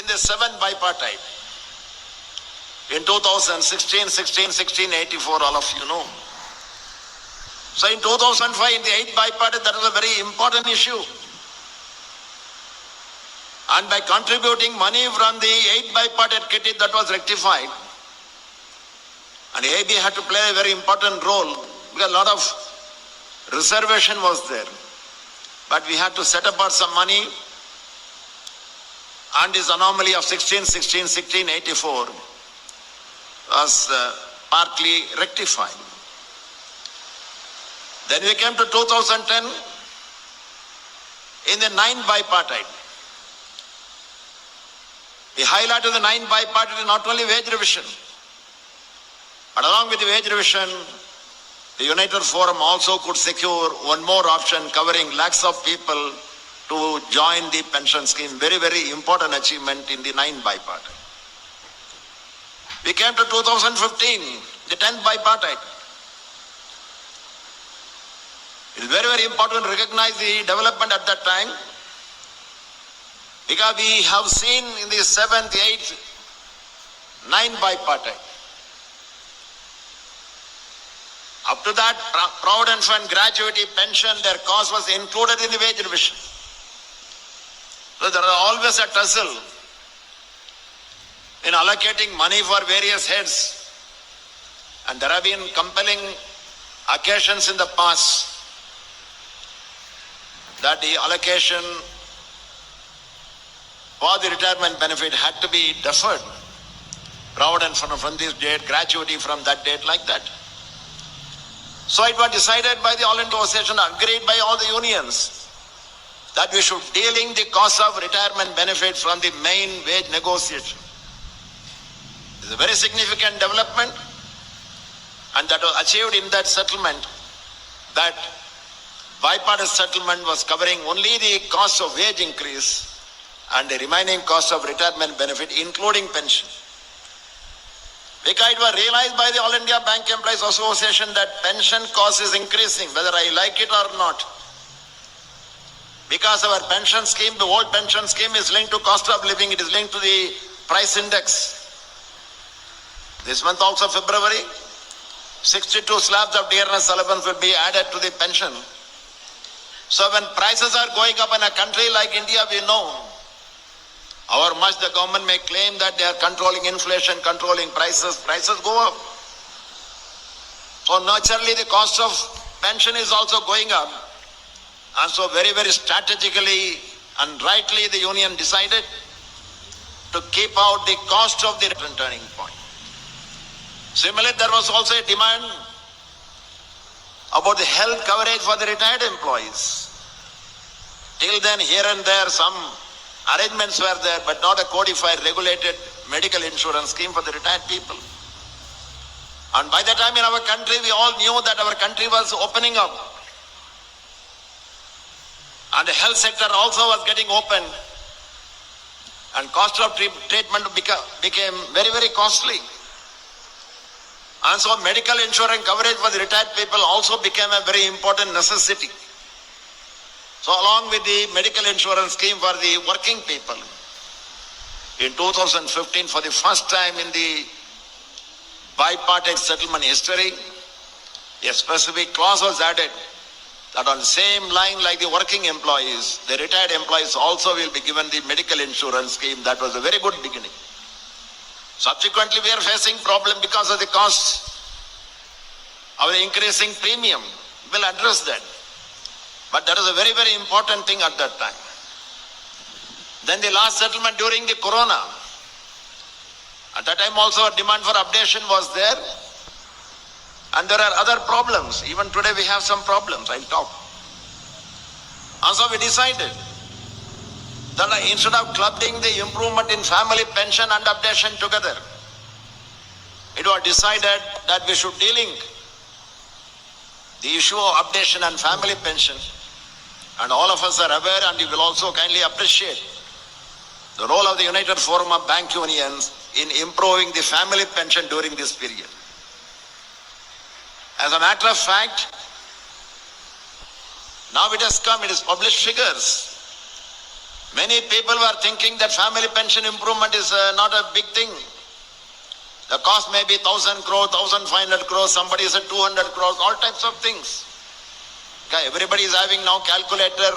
the seventh bipartite. In 2016, 1684, all of you know. So in 2005, in the eighth bipartite, that was a very important issue. And by contributing money from the eighth bipartite kitty, that was rectified. And AB had to play a very important role because a lot of reservation was there. But we had to set apart some money, and this anomaly of 1616, 1684 was partly rectified. Then we came to 2010 in the ninth bipartite. We highlighted the ninth bipartite not only wage revision, but along with the wage revision, the United Forum also could secure one more option covering lakhs of people to join the pension scheme. Very, very important achievement in the ninth bipartite. We came to 2015, the 10th bipartite. It is very, very important to recognize the development at that time, because we have seen in the 7th, 8th, 9th bipartite. Up to that, Provident Fund, gratuity, pension, their cost was included in the wage revision. So there are always a tussle in allocating money for various heads. And there have been compelling occasions in the past that the allocation for the retirement benefit had to be deferred. Provident Fund from this date, gratuity from that date, like that. So it was decided by the All India Association, agreed by all the unions, that we should dealing the cost of retirement benefit from the main wage negotiation. It's a very significant development, and that was achieved in that settlement. That bipartisan settlement was covering only the cost of wage increase and the remaining cost of retirement benefit, including pension. Because it was realized by the All India Bank Employees Association that pension cost is increasing, whether I like it or not. Because our pension scheme, the old pension scheme, is linked to cost of living, it is linked to the price index. This month also, February, 62 slabs of dearness allowance will be added to the pension. So when prices are going up in a country like India, we know how much the government may claim that they are controlling inflation, controlling prices go up. So naturally the cost of pension is also going up. And so very, very strategically and rightly the union decided to keep out the cost of the turning point. Similarly, there was also a demand about the health coverage for the retired employees. Till then, here and there, some arrangements were there, but not a codified, regulated medical insurance scheme for the retired people. And by the time in our country, we all knew that our country was opening up. And the health sector also was getting open. And cost of treatment became very, very costly. And so medical insurance coverage for the retired people also became a very important necessity. So along with the medical insurance scheme for the working people, in 2015, for the first time in the bipartite settlement history, a specific clause was added that on the same line like the working employees, the retired employees also will be given the medical insurance scheme. That was a very good beginning. Subsequently, we are facing problem because of the cost of the increasing premium. We'll address that. But that is a very, very important thing at that time. Then the last settlement during the corona. At that time also a demand for updation was there. And there are other problems. Even today we have some problems. I'll talk. And so we decided that instead of clubbing the improvement in family pension and updation together, it was decided that we should delink the issue of updation and family pension. And all of us are aware, and you will also kindly appreciate the role of the United Forum of Bank Unions in improving the family pension during this period. As a matter of fact, now it has come, it is published figures. Many people were thinking that family pension improvement is not a big thing. The cost may be 1,000 crores, 1,500 crores, somebody said 200 crores, all types of things. Okay, everybody is having now calculator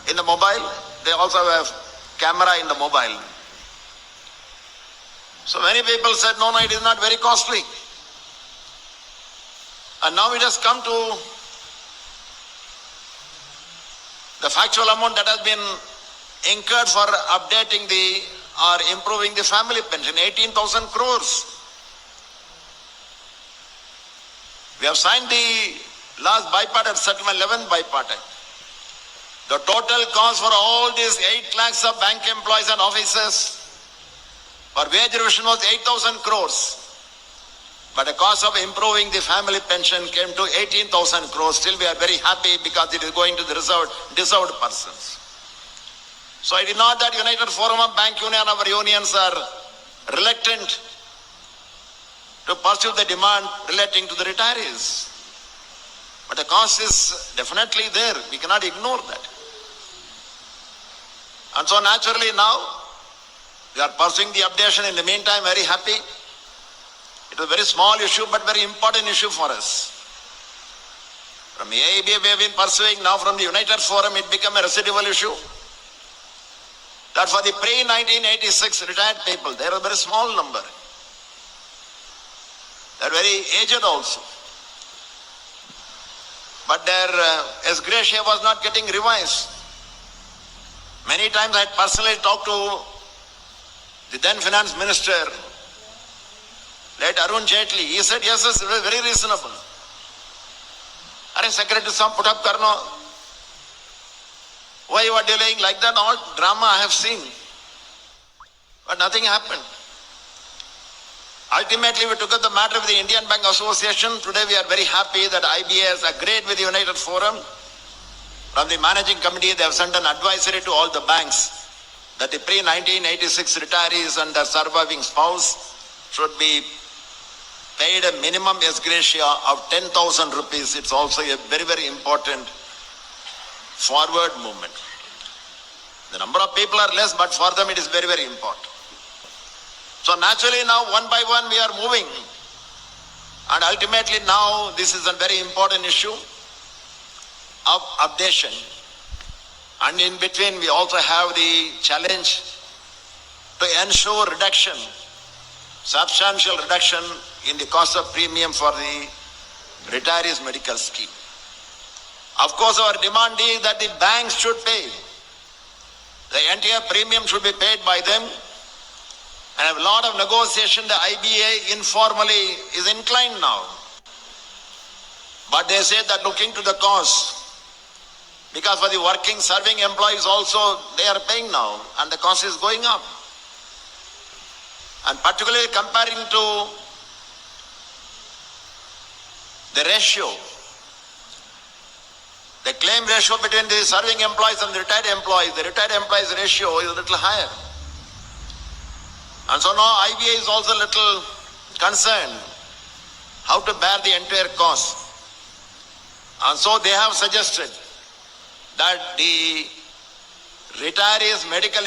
in the mobile. They also have camera in the mobile. So many people said, no, it is not very costly. And now it has come to the factual amount that has been incurred for updating or improving the family pension, 18,000 crores. We have signed the last bipartite settlement, 11th bipartite. The total cost for all these 8 lakhs of bank employees and officers for wage revision was 8,000 crores. But the cost of improving the family pension came to 18,000 crores. Still we are very happy because it is going to the deserved persons. So it is not that United Forum of Bank Union, our unions are reluctant to pursue the demand relating to the retirees. But the cost is definitely there. We cannot ignore that. And so naturally now, we are pursuing the updation. In the meantime, very happy. It is a very small issue, but very important issue for us. From the AIB, we have been pursuing. Now from the United Forum, it became a residual issue. That for the pre-1986 retired people, they are a very small number. They are very aged also. But their ex gratia was not getting revised. Many times I had personally talked to the then finance minister, late Arun Jaitley. He said, yes, it is very reasonable. Are secretary some put up karno? Why you are delaying like that? All drama I have seen. But nothing happened. Ultimately, we took up the matter with the Indian Bank Association. Today, we are very happy that IBA has agreed with the United Forum. From the managing committee, they have sent an advisory to all the banks that the pre-1986 retirees and their surviving spouse should be paid a minimum ex gratia of 10,000 rupees. It's also a very, very important forward movement. The number of people are less, but for them it is very, very important. So naturally now, one by one, we are moving. And ultimately now, this is a very important issue of updation. And in between, we also have the challenge to ensure reduction, substantial reduction in the cost of premium for the retirees medical scheme. Of course, our demand is that the banks should pay. The entire premium should be paid by them. And a lot of negotiation, the IBA informally is inclined now. But they say that looking to the cost, because for the working, serving employees also, they are paying now, and the cost is going up. And particularly comparing to the ratio, the claim ratio between the serving employees and the retired employees ratio is a little higher. And so now IBA is also a little concerned how to bear the entire cost. And so they have suggested that the retirees medical